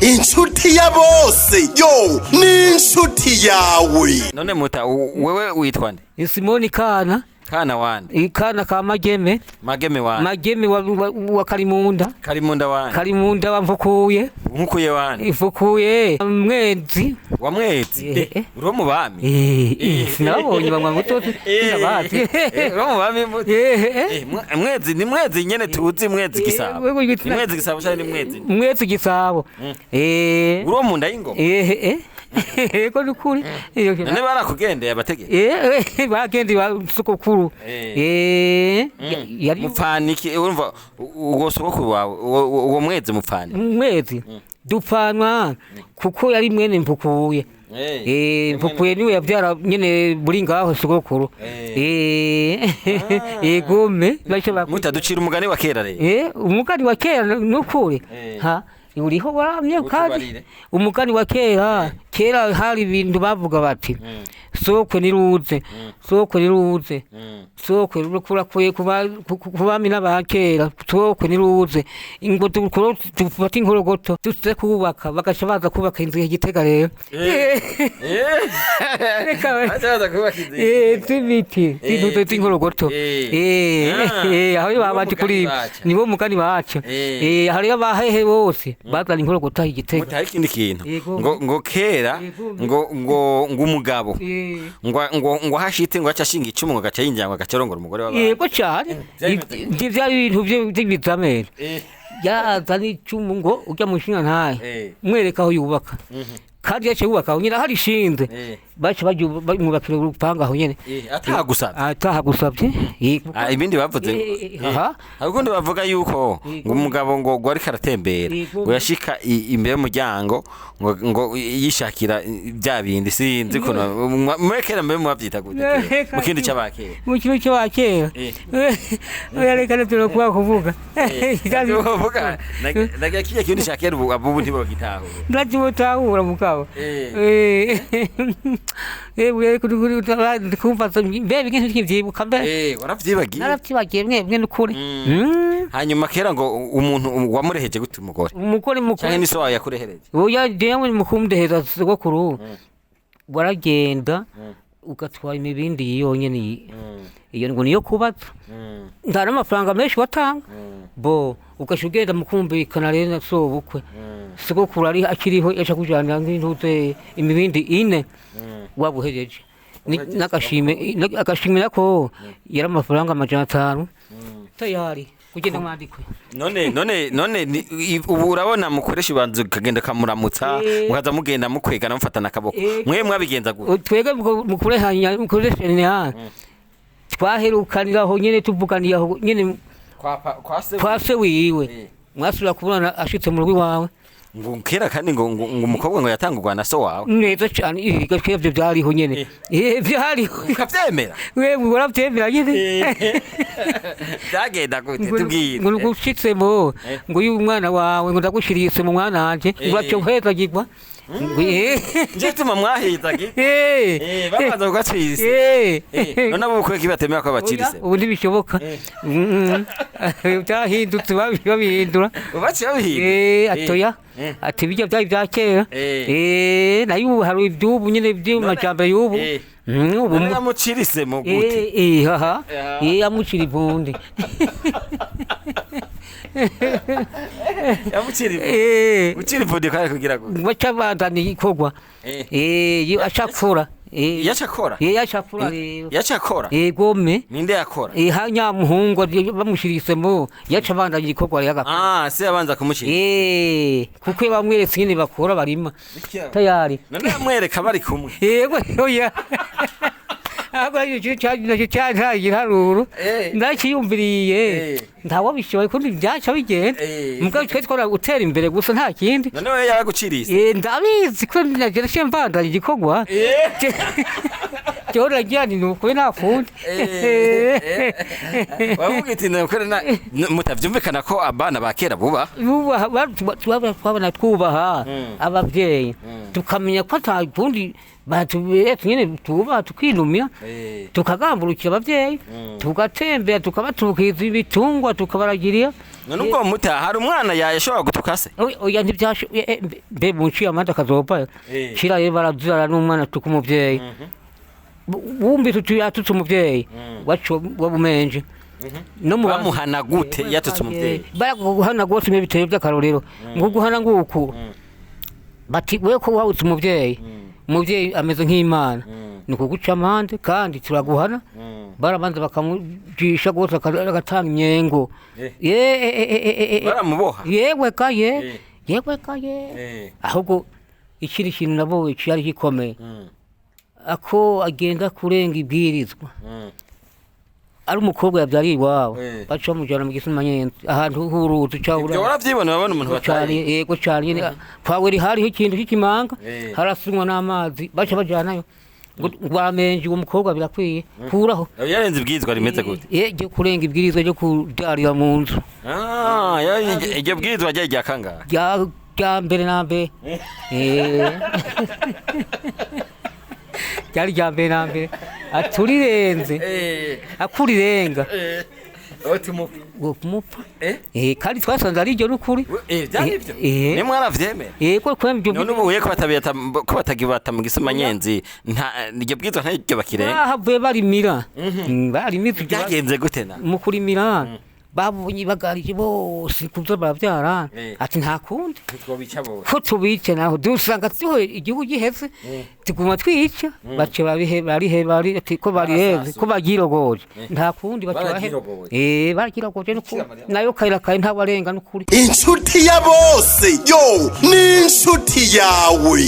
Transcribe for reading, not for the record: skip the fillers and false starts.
inshuti ya bose yo ni inshuti yawe. None muta wewe witwa nde? Simoni Kana wande. Kana ka Mageme wande. Mageme wa Karimunda wande. Karimunda wa Mvukuye wande. Mvukuye mwezi wa mwezi. Uro mu bami. Sinabonye bamwe mutoti ndabazi. Uro mu bami. Mwezi ni mwezi nyene tuzi mwezi gisabo. Mwezi gisabo cyane ni mwezi. Mwezi gisabo. Uro mu nda y'ingoma. Ego nukuri. None barakugendeye abategeka. Bagende basukukuru. Yari mupfaniki urumva ugo sokuru wawe uwo mwezi mupfani. Mwezi dupfanwa kuko yari mwene Mvukuye. Mvukuye niwe yavyara nyene buri ngaho sokuru. Egome mutaducira umugani wa kera rero. Umugani wa kera nukuri. Ha uriho waramye kandi umugani wa kera hari ibintu bavuga bati sokwe niruze sokwe rukurakuye kubami n'abakera sokwe niruze ingo dufata inkorogoto tuze kubaka bagaca baza kubaka inzu y'Igitega rero azaza kubaka inzu tibiti tuze inkorogoto aho babanje kuri nibo mugani bacu hari abahehe bose bazana inkorogoto y'Igitega mutari ikindi kintu ngo kera ngo umugabo ngo hashite ngo acashinga icumu ngo gaca yinjangwa gacarongora umugore w'abandi. Yego cyane byari ibintu by'ibizamere yazana icumu ngo ujya mushinga ntaye mwereka aho yubaka kandi yace yubaka nyine hari shinze bace bamwubakira urupanga aho nyene atahagusabye ibindi bavuze ahubwo bavuga yuko ngo umugabo ngo gwari karatembera ngo yashika imbere y'umuryango ngo yishakira bya bindi sinzi ko mwekera mbe mubavyita gute mu kindi cy'abakera mu kintu cy'abakera yareka tero kwa kuvuga uvuga naga kiye kindi shakera abubu ntibogitaho ndakimutahura mukabo wewe kumva mbebe nkintu kivyibuka mbe waravyibagiye naravyibagiye mwe n'ukuri hanyuma kera ngo umuntu wamureheje gute umugore cyane ni so yakurehereje oya dewe mukumdeheza sogokuru waragenda ugatwara imibindi yonyene iyo ngo niyo kubaza ndara amafaranga menshi watanga bo ukashugenda mukumvikana rero so bukwe sogokuru ari akiriho yaca kujana nk'intuze imibindi ine wabuhejeje nakashimira ko yari amafaranga 500 tayari kugenda mwandikwe none ubu urabona mukoresha ibanzu kagenda kamuramutsa mukaza mugenda mukwegana mufatana akaboko mwe mwabigenza gute twege mukurehanya mukoresha twaherukaniraho nyene tuvuganiyaho nyene kwa se wiwe mwasubira kubona ashitse mu rugo wawe ngo kera kandi ngo umukobwa ngo yatangurwa na so wawe neza cyane igakeye byo byariho nyene byariho ukavyemera wewe uravyemera nyene byagenda gute tubwire ngo gushitsemo ngo uyu mwana wawe ngo ndagushirise mu mwana wanje uracho heza gigwa nje tuma mwahitaga babanza kugatwise none abo ukwe kibatemera ko abacirise ubu ntibishoboka byahindutse babihindura ubaci babihindura atoya ati bijya byari byakera nayo ubu hari ibyubu nyine by'amajambo y'ubu ubu yamucirise mu gute haha yamucira ibundi ucira ibundi kare kugira ngo bacabandana ikogwa ashakura yachakora yachakora gome ninde yakora hanya muhungu bamushirisemo yacabandanye ikogwa yaga se abanza kumushira kuko bamweretse nyine bakora barima tayari none amwereka bari kumwe yego oya aba yuji cyane haruru ndakiyumviriye ndawo bishoye kundi byacha bigenda mugabo twe twora utera imbere gusa nta kindi none we yaragucirise ndabizi ko nagira shembanda igikogwa cyora ryani nuko nafundi wavuga iti nukuri mutavyumvikana ko abana bakera buba twabona twubaha abavyeyi tukamenya ko atakundi batubeye nyene tuba tukinumya tukagamburukira abavyeyi tugatembera tukabatukiza ibitungwa tukabaragiria none ubwo muta hari umwana yashobora gutukase oya ntibyasho be munciye amanda kazopa shira ye barazira n'umwana tukumuvyeyi bumbi tutuyatutse umuvyeyi wacu wabumenje no bamuhana gute yatutse umuvyeyi baraguhana gose mu bitero by'akarorero ngo guhana nguku bati we ko wawutse umuvyeyi umuvyeyi ameze nk'Imana nuko guca amande kandi turaguhana barabanza bakamujisha gose agatanga inyengo baramuboha yewe ka ahubwo ikiri kintu nabo cyari gikomeye ako agenda kurenga ibwirizwa ari umukobwa yabyariye iwawe baca bamujyana mu Gisomanyenzi ahantu h'uruzi ibyo waravyibona babona umuntu batari yego cyane nyine kwawe hariho ikintu cy'ikimanga harasumwa n'amazi baca bajyanayo bamenje uwo mukobwa birakwiye kuraho yarenze ibwirizwa rimeze gute je kurenga ibwirizwa ryo kudarira mu nzu iryo bwirizwa rya kangahe rya mbere na mbere ryari rya mbere na mbere aturirenze akurirenga kumupfa kandi twasanze ari iryo n'ukuri ni mwaravyemera ko kwemvyo none ubu ko batagibata mu Gisomanyenzi iryo bwirizwa ntaryo bakirenga bahavuye barimira byagenze gute na mu kurimira babonye bagarije bose kuzo baravyara ati nta kundi ko tubice naho dusanga tuho igihugu giheze tuguma twica bace bari ati ko bariheze ko bagirogoje nta kundi bace bagirogoje nayo kayira kaye nta barenga n'ukuri inshuti ya bose yo ni inshuti yawe.